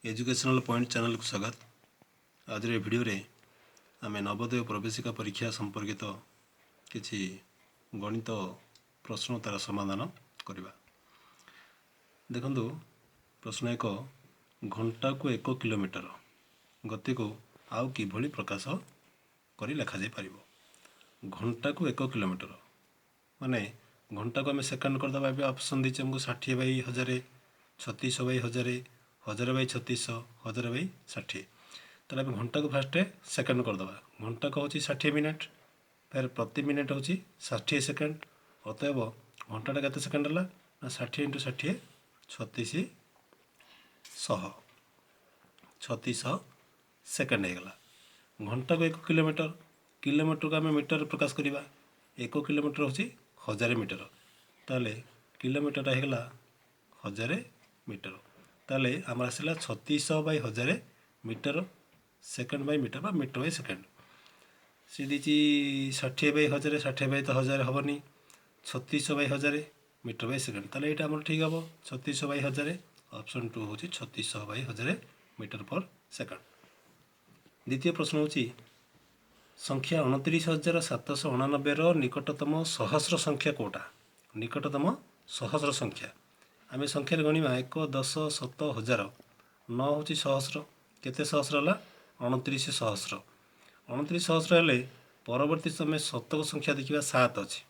Educational point channel को स्वागत। आज वीडियो रे आमे नवोदय प्रवेशिका परीक्षा संपर्कित किछि गणित प्रश्न तार समाधान करवा। देखंतु प्रश्न एक, घंटा को 1 किलोमीटर गति को आउ किभली प्रकाश करी लिखा जाय परिबो। घंटा को 1 किलोमीटर माने घंटा को आम सेकेंड कर दबा। ऑप्शन दीचे हमको 60 बाई 1000, 3600 बाई 1000, 1000 बाई 3600, 1000 बाई 60। ताले आम घंटा को फास्ट सेकेंड कर दबा। घंटा को होची 60 मिनट, फिर प्रति मिनट होची 60 सेकेंड। अतएव घंटाटा केते सेकेंड हला ना 60 × 60 3600 सेकेंड हो गला। घंटा को 1 किलोमीटर, किलोमीटर को आम मीटर प्रकाश करवा। 1 किलोमीटर होची 1000 मीटर, ताले किलोमीटर हो गला 1000 मीटर। ताले आम आसला 3600 by 1000 metre second by metre बा मीटर बाई सेकेंड। सी दीची 60 बाई 1000, 60 बाई तो 1000 हेनी, 3600 बाई 1000 मीटर बाई सेकेंड। ताले यहाँ आम ठीक हम 3600 बाई 1000। ऑप्शन 2 हूँ 3600 बाई 1000 मीटर पर सेकेंड। द्वितीय प्रश्न हूँ संख्या 29,789 निकटतम सहस्र संख्या कोटा। निकटतम सहस्र संख्या आम संख्या गणिमा 1, 10, 100, 1000। 9 हूँ सहस्र, केते सहस्र है 29,000। 29,000 हेले परवर्ती समय शतक संख्या देखा 7 अच्छी।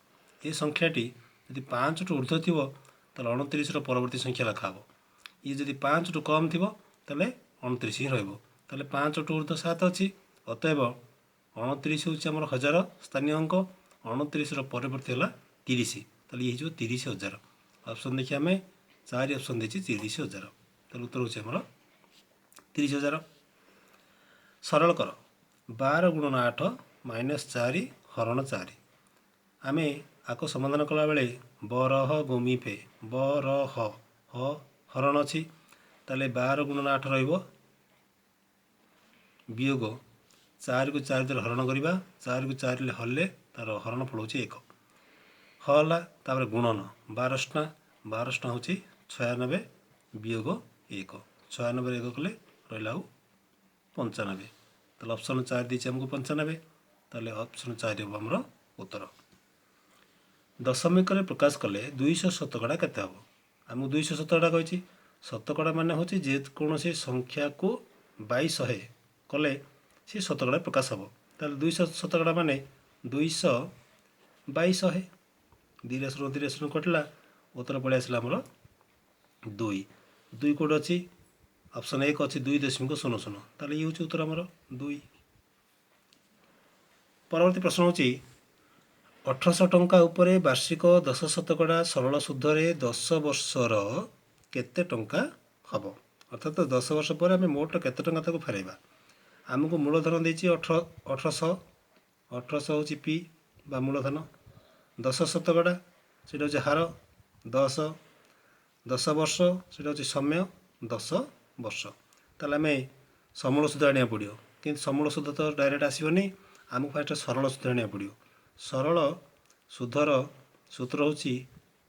ये संख्याटी यदि 5 टू ऊर्ध्व थी तो 29 परवर्ती संख्या लिखा। ये जदि 5 टू कम थी तेल 29 ही रहा। 5 टू ऊर्ध्व 7 अच्छी, अतएव 29 हूँ आम 1000 स्थानीय अंक। 29 परवर्ती है 30, ये हो 30,000। ऑप्शन देखिए आम 4 ऑप्शन देखिए 30,000। तो उत्तर हो 30,000। सरल कर 12 × 8 - 4 हरण 4। आम आपको समाधान कला बेले बरह गुमी पे बरह ह हरण अच्छी, ताले 12 × 8 रहिबो वियोग 4 को 4 द्वारा हरण करवा। 4 को 4 हल्ले तार हरण फल हो 1 हला। तापर गुणन 12टा 12टा हूँ 96 वियोग 1। 96 1 कले रहा 95। तो ऑप्शन 4 दी आमको 95। ताले ऑप्शन 4 हम आमर उत्तर। दशमिक प्रकाश कले 200 शतकड़ा केते हम। आमको 200 शतकड़ा कही। शतकड़ा मान हूँ जेकोसी संख्या को 200 कले सी शतकड़ा प्रकाश हम। ताले 200 शतकड़ा मान 200 200 2 कटिला, उत्तर पड़े आसला आमर 2। 2 कौट अच्छी ऑप्शन 1 अच्छी 2.00। ताले ये हूँ उत्तर आमर 2। परवर्ती प्रश्न हूँ 1800 टंका उपरे वार्षिक 10 शतकड़ा सरल सुधरे 10 वर्षर केते टंका हम। अर्थात 10 वर्ष पर आम मोट केते टंका ताको फेरइबा। आमको मूलधन देती 1800। 1800 हूँ पी बा मूलधन। 10 शतकड़ा से हूँ हार 10। 10 वर्ष से हूँ समय 10 वर्ष। ताले आम समूल सुध आने पड़ो, कि समूल सुध तो डायरेक्ट आसबनी। आमको फास्ट सरल सुध आने पड़ो। सरल सुधर सूत्र हूँ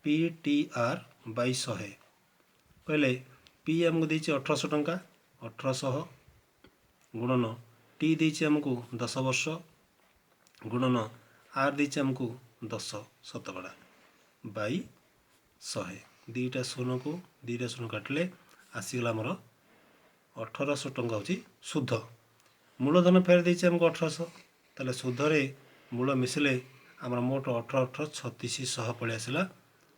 PTR बाई 100। कहले पी आमको देती 1800 टंका, 1800 गुणन टी देती आमको 10 वर्ष गुणन आर देती आमको 10 शतकड़ा बाई 100। 2टा शून्य को 2टा शून्य काटिले आसीगला आमर 1800 टंका हूँ सुध। मूलधन फेर देती आमको 1800, ताले सुधरे मूल मिसिले आमर मोट 18 3600 पड़े आसला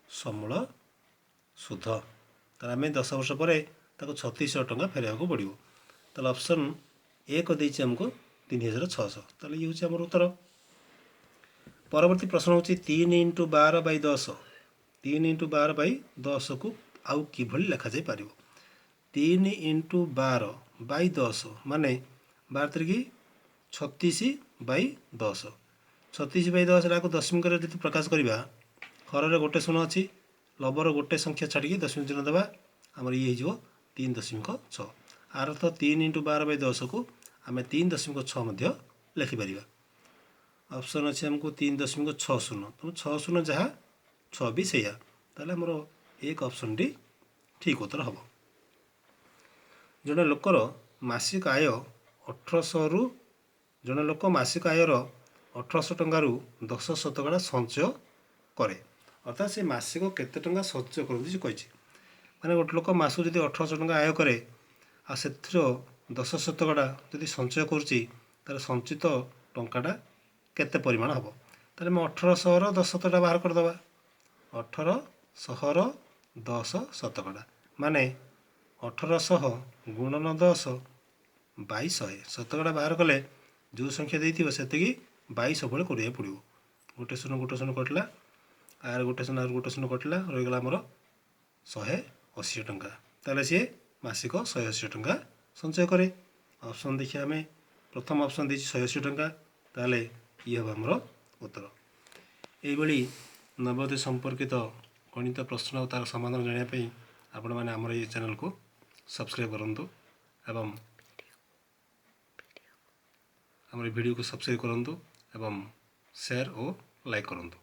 समूल सुध। ताले आम 10 वर्ष पर 3600 टंका फेरवा को पड़ो। ताले ऑप्शन 1 देती आमको 3600। ताले ये हूँ आमर उत्तर। परवर्ती प्रश्न हूँ 3 × 12 बाई 10। 3 × 12 बाई 10 को आउ किभली लिखा जाय पारिबो। 3 × 12 बाई 10 माने 12 3 36 बाई 10। 36 बाई 10 को दशमिक यदि प्रकाश करवा, हर गोटे शून्य अच्छी, लबर गोटे संख्या छाड़ी दशमिक चिन्ह देवा, आमर ये हो 3.6। आर तो 3 × 12 बाई 10 को आम 3.6 लिखिपर। ऑप्शन अच्छे हमको 3.60। तुम 60 जहाँ 6 भी सैया, ताले आमर एक ऑप्शन टी ठीक उत्तर हम। ଜଣେ ଲୋକର ମାସିକ ଆୟ 1800ରୁ ଜଣେ ଲୋକ ମାସିକ ଆୟର 1800 ଟଙ୍କାରୁ 10% ସଞ୍ଚୟ କରେ। ଅର୍ଥାତ୍ ସେ ମାସିକ କେତେ ଟଙ୍କା ସଞ୍ଚୟ କରନ୍ତି ସେ କହିଛି। ମାନେ ଗୋଟେ ଲୋକ ମାସକୁ ଯଦି 1800 ଟଙ୍କା ଆୟ କରେ ଆଉ ସେଥିର 10% ଯଦି ସଞ୍ଚୟ କରୁଛି ତାହେଲେ ସଞ୍ଚିତ ଟଙ୍କାଟା କେତେ ପରିମାଣ ହେବ। ତାହେଲେ ଆମେ 1800ର 10% ବାହାର କରିଦେବା। 1800ର 10% ମାନେ 1800 ଗୁଣନ 10 2200 ଶତକଡ଼ା ବାହାର କଲେ ଯେଉଁ ସଂଖ୍ୟା ଦେଇଥିବ ସେତିକି 22 ସବୁବେଳେ କରିବାକୁ ପଡ଼ିବ। ଗୋଟେ ଶୂନ କଟିଲା, ଆର ଗୋଟେ ଶୂନ ଗୋଟେ ଶୂନ କଟିଲା, ରହିଗଲା ଆମର 180 ଟଙ୍କା। ତାହେଲେ ସିଏ ମାସିକ 180 ଟଙ୍କା ସଞ୍ଚୟ କରେ। ଅପସନ୍ ଦେଖିବା ଆମେ, ପ୍ରଥମ ଅପସନ୍ ଦେଇଛି 180 ଟଙ୍କା, ତାହେଲେ ଇଏ ହେବ ଆମର ଉତ୍ତର। ଏଇଭଳି ନବୋଦୟ ସମ୍ପର୍କିତ ଗଣିତ ପ୍ରଶ୍ନ ଆଉ ତା'ର ସମାଧାନ ଜାଣିବା ପାଇଁ ଆପଣମାନେ ଆମର ଏହି ଚ୍ୟାନେଲକୁ ସବସ୍କ୍ରାଇବ୍ କରନ୍ତୁ ଏବଂ ଆମର ଭିଡ଼ିଓକୁ ସବସ୍କ୍ରାଇବ୍ କରନ୍ତୁ ଏବଂ ସେୟାର ଓ ଲାଇକ୍ କରନ୍ତୁ।